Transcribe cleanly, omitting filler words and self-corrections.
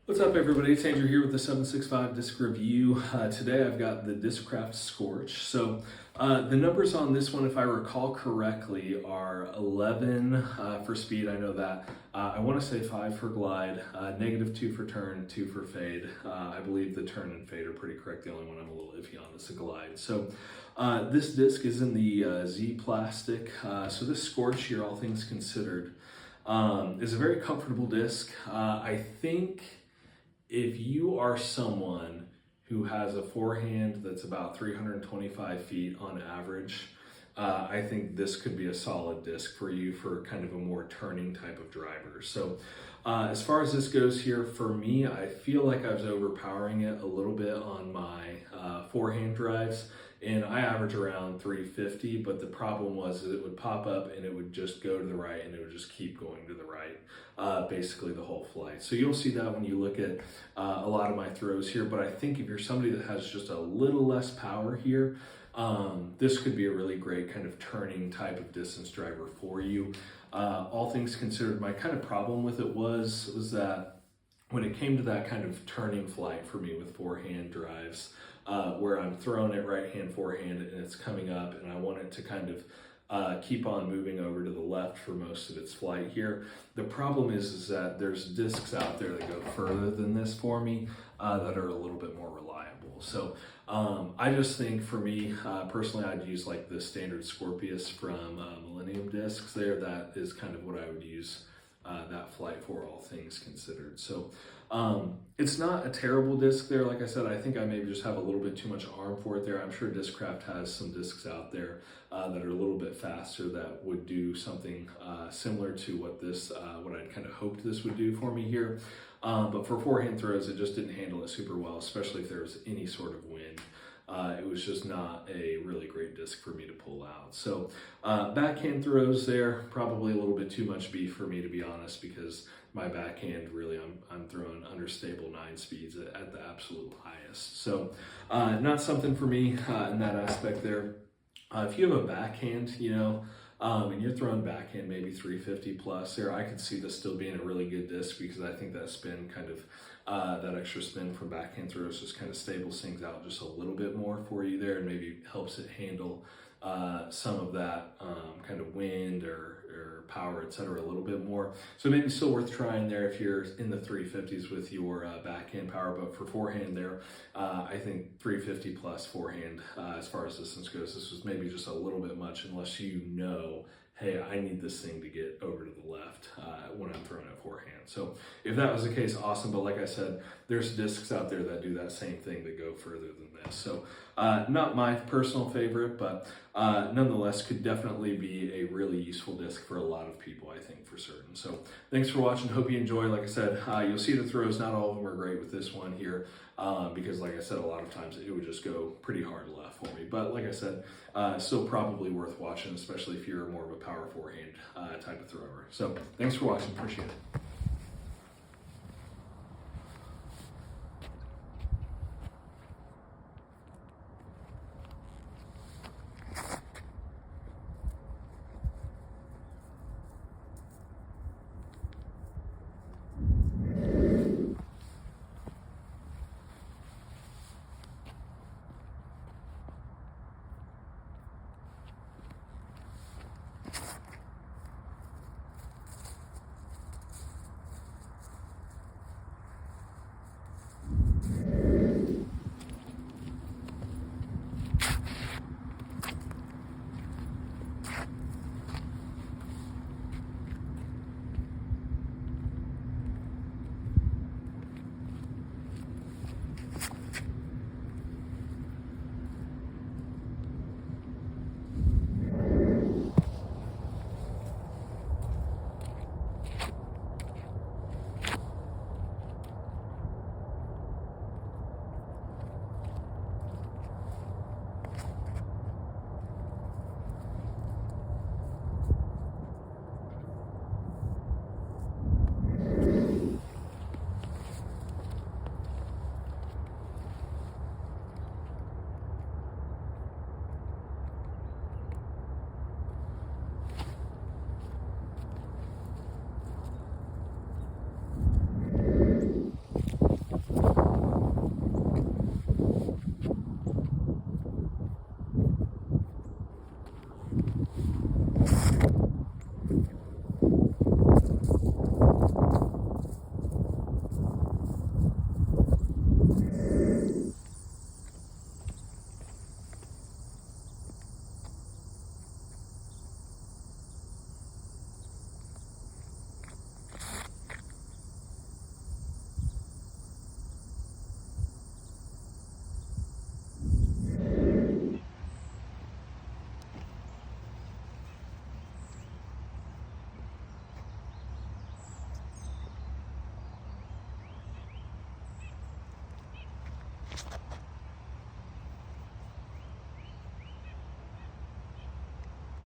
What's up, everybody? It's Andrew here with the 765 Disc Review. Today I've got the Discraft Scorch. So the numbers on this one, if I recall correctly, are 11 for speed. I know that. I want to say 5 for glide, -2 for turn, 2 for fade. I believe the turn and fade are pretty correct. The only one I'm a little iffy on is the glide. So this disc is in the Z plastic. So this Scorch here, all things considered, is a very comfortable disc. I think if you are someone who has a forehand that's about 325 feet on average, I think this could be a solid disc for you for kind of a more turning type of driver. So as far as this goes here, for me, I feel like I was overpowering it a little bit on my forehand drives, and I average around 350, but the problem was that it would pop up and it would just go to the right and it would just keep going to the right, basically the whole flight. So you'll see that when you look at a lot of my throws here, but I think if you're somebody that has just a little less power here, this could be a really great kind of turning type of distance driver for you. All things considered, my kind of problem with it was that when it came to that kind of turning flight for me with forehand drives, where I'm throwing it right hand forehand and it's coming up and I want it to kind of keep on moving over to the left for most of its flight here. The problem is that there's discs out there that go further than this for me that are a little bit more reliable. So I just think for me, personally, I'd use like the standard Scorpius from Millennium Discs there. That is kind of what I would use that flight for, all things considered. So it's not a terrible disc there. Like I said, I think I maybe just have a little bit too much arm for it there. I'm sure Discraft has some discs out there that are a little bit faster that would do something similar to what what I'd kind of hoped this would do for me here. But for forehand throws, it just didn't handle it super well, especially if there was any sort of wind. It was just not a really great disc for me to pull out. So backhand throws there, probably a little bit too much beef for me, to be honest, because my backhand, really, I'm throwing under stable 9 speeds at the absolute highest. So not something for me in that aspect there. If you have a backhand, and you're throwing backhand maybe 350 plus there, I could see this still being a really good disc, because I think that spin kind of, that extra spin from backhand throws just kind of stables things out just a little bit more for you there, and maybe helps it handle some of that kind of wind or power, etc., a little bit more. So maybe still worth trying there if you're in the 350s with your backhand power. But for forehand there, I think 350 plus forehand as far as distance goes, this was maybe just a little bit much, unless hey, I need this thing to get over to the left when I'm throwing it forehand. So if that was the case, awesome. But like I said, there's discs out there that do that same thing, that go further than this. So not my personal favorite, but nonetheless could definitely be a really useful disc for a lot of people, I think, for certain. So thanks for watching. Hope you enjoy. Like I said, you'll see the throws. Not all of them are great with this one here, because like I said, a lot of times it would just go pretty hard left for me. But like I said, still probably worth watching, especially if you're more of a power forehand type of thrower. So thanks for watching. Appreciate it.